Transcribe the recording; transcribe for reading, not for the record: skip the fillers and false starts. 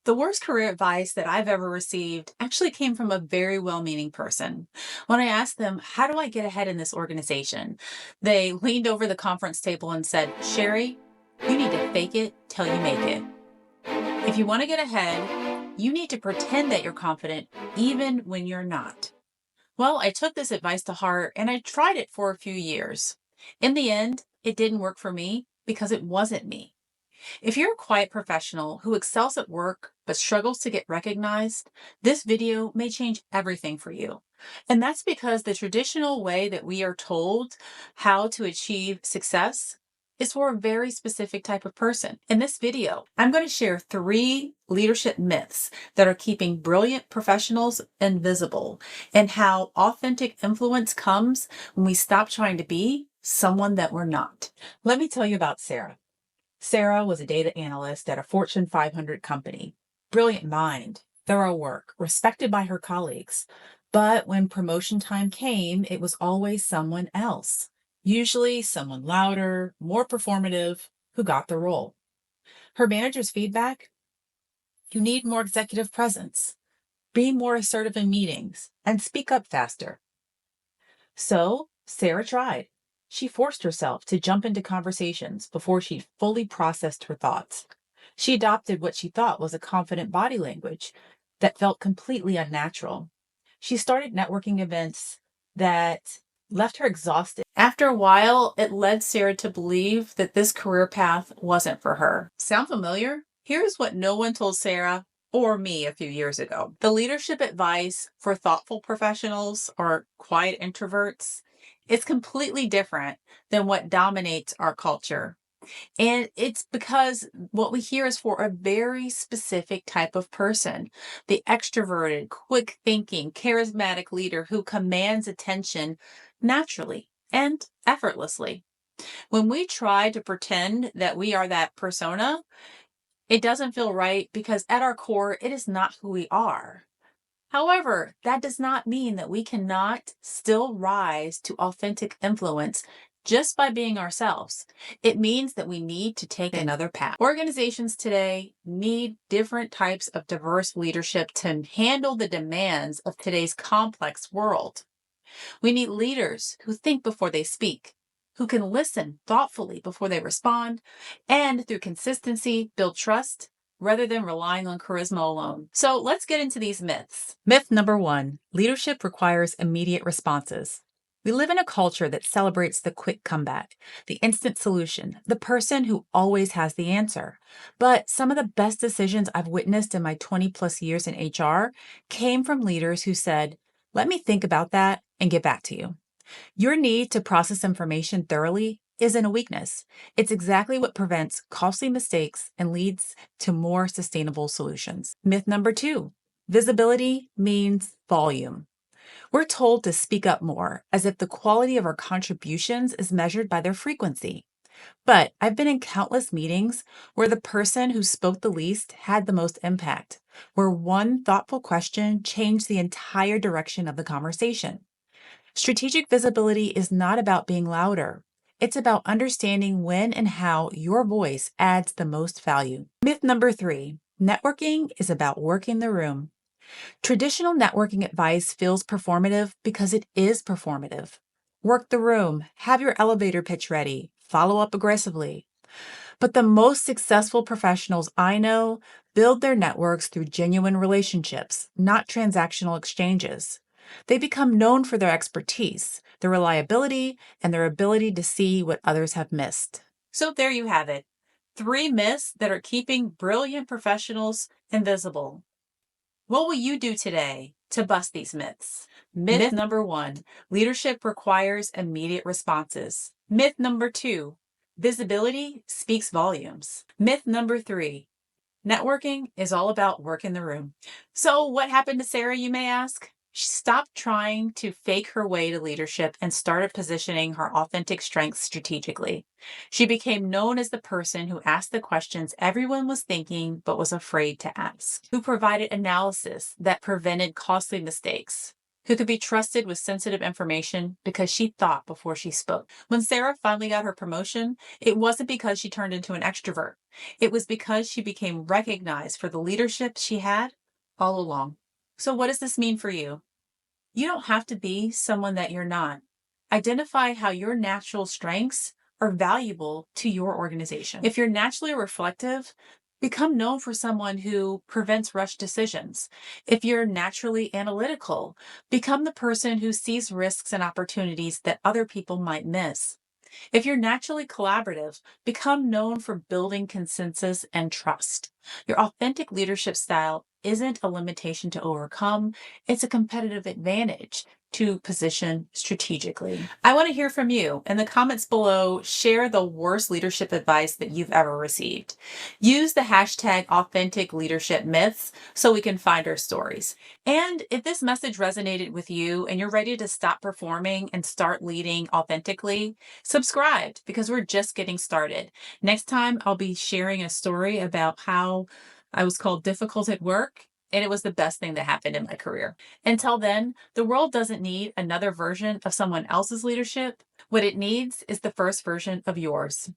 The worst career advice that I've ever received actually came from a very well meaning person. When I asked them, how do I get ahead in this organization? They leaned over the conference table and said, Sherry, you need to fake it till you make it. If you want to get ahead, you need to pretend that you're confident even when you're not. Well, I took this advice to heart and I tried it for a few years. In the end, it didn't work for me because it wasn't me. If you're a quiet professional who excels at work but struggles to get recognized, this video may change everything for you. And that's because the traditional way that we are told how to achieve success is for a very specific type of person. In this video, I'm going to share 3 leadership myths that are keeping brilliant professionals invisible and how authentic influence comes when we stop trying to be someone that we're not. Let me tell you about Sarah. Sarah was a data analyst at a Fortune 500 company. Brilliant mind, thorough work, respected by her colleagues. But when promotion time came, it was always someone else, usually someone louder, more performative, who got the role. Her manager's feedback: you need more executive presence, be more assertive in meetings, and speak up faster. So Sarah tried. She forced herself to jump into conversations before she'd fully processed her thoughts. She adopted what she thought was a confident body language that felt completely unnatural. She started networking events that left her exhausted. After a while, it led Sarah to believe that this career path wasn't for her. Sound familiar? Here's what no one told Sarah or me a few years ago. The leadership advice for thoughtful professionals or quiet introverts is completely different than what dominates our culture. And it's because what we hear is for a very specific type of person, the extroverted, quick thinking, charismatic leader who commands attention naturally and effortlessly. When we try to pretend that we are that persona, it doesn't feel right because at our core, it is not who we are. However, that does not mean that we cannot still rise to authentic influence just by being ourselves. It means that we need to take another path. Organizations today need different types of diverse leadership to handle the demands of today's complex world. We need leaders who think before they speak, who can listen thoughtfully before they respond, and through consistency, build trust rather than relying on charisma alone. So let's get into these myths. Myth number 1, leadership requires immediate responses. We live in a culture that celebrates the quick comeback, the instant solution, the person who always has the answer. But some of the best decisions I've witnessed in my 20 plus years in HR came from leaders who said, let me think about that and get back to you. Your need to process information thoroughly isn't a weakness. It's exactly what prevents costly mistakes and leads to more sustainable solutions. Myth number 2, visibility means volume. We're told to speak up more, as if the quality of our contributions is measured by their frequency. But I've been in countless meetings where the person who spoke the least had the most impact, where one thoughtful question changed the entire direction of the conversation. Strategic visibility is not about being louder. It's about understanding when and how your voice adds the most value. Myth number 3, networking is about working the room. Traditional networking advice feels performative because it is performative. Work the room, have your elevator pitch ready, follow up aggressively. But the most successful professionals I know build their networks through genuine relationships, not transactional exchanges. They become known for their expertise, their reliability, and their ability to see what others have missed. So there you have it. 3 myths that are keeping brilliant professionals invisible. What will you do today to bust these myths? Myth number 1, leadership requires immediate responses. Myth number 2, visibility speaks volumes. Myth number 3, networking is all about work in the room. So what happened to Sarah, you may ask? She stopped trying to fake her way to leadership and started positioning her authentic strengths strategically. She became known as the person who asked the questions everyone was thinking but was afraid to ask, who provided analysis that prevented costly mistakes, who could be trusted with sensitive information because she thought before she spoke. When Sarah finally got her promotion, it wasn't because she turned into an extrovert. It was because she became recognized for the leadership she had all along. So, what does this mean for you? You don't have to be someone that you're not. Identify how your natural strengths are valuable to your organization. If you're naturally reflective, become known for someone who prevents rushed decisions. If you're naturally analytical, become the person who sees risks and opportunities that other people might miss. If you're naturally collaborative, become known for building consensus and trust. Your authentic leadership style isn't a limitation to overcome, it's a competitive advantage to position strategically. I want to hear from you. In the comments below, share the worst leadership advice that you've ever received. Use the hashtag authentic leadership myths so we can find our stories. And if this message resonated with you and you're ready to stop performing and start leading authentically, subscribe because we're just getting started. Next time, I'll be sharing a story about how I was called difficult at work, and it was the best thing that happened in my career. Until then, the world doesn't need another version of someone else's leadership. What it needs is the first version of yours.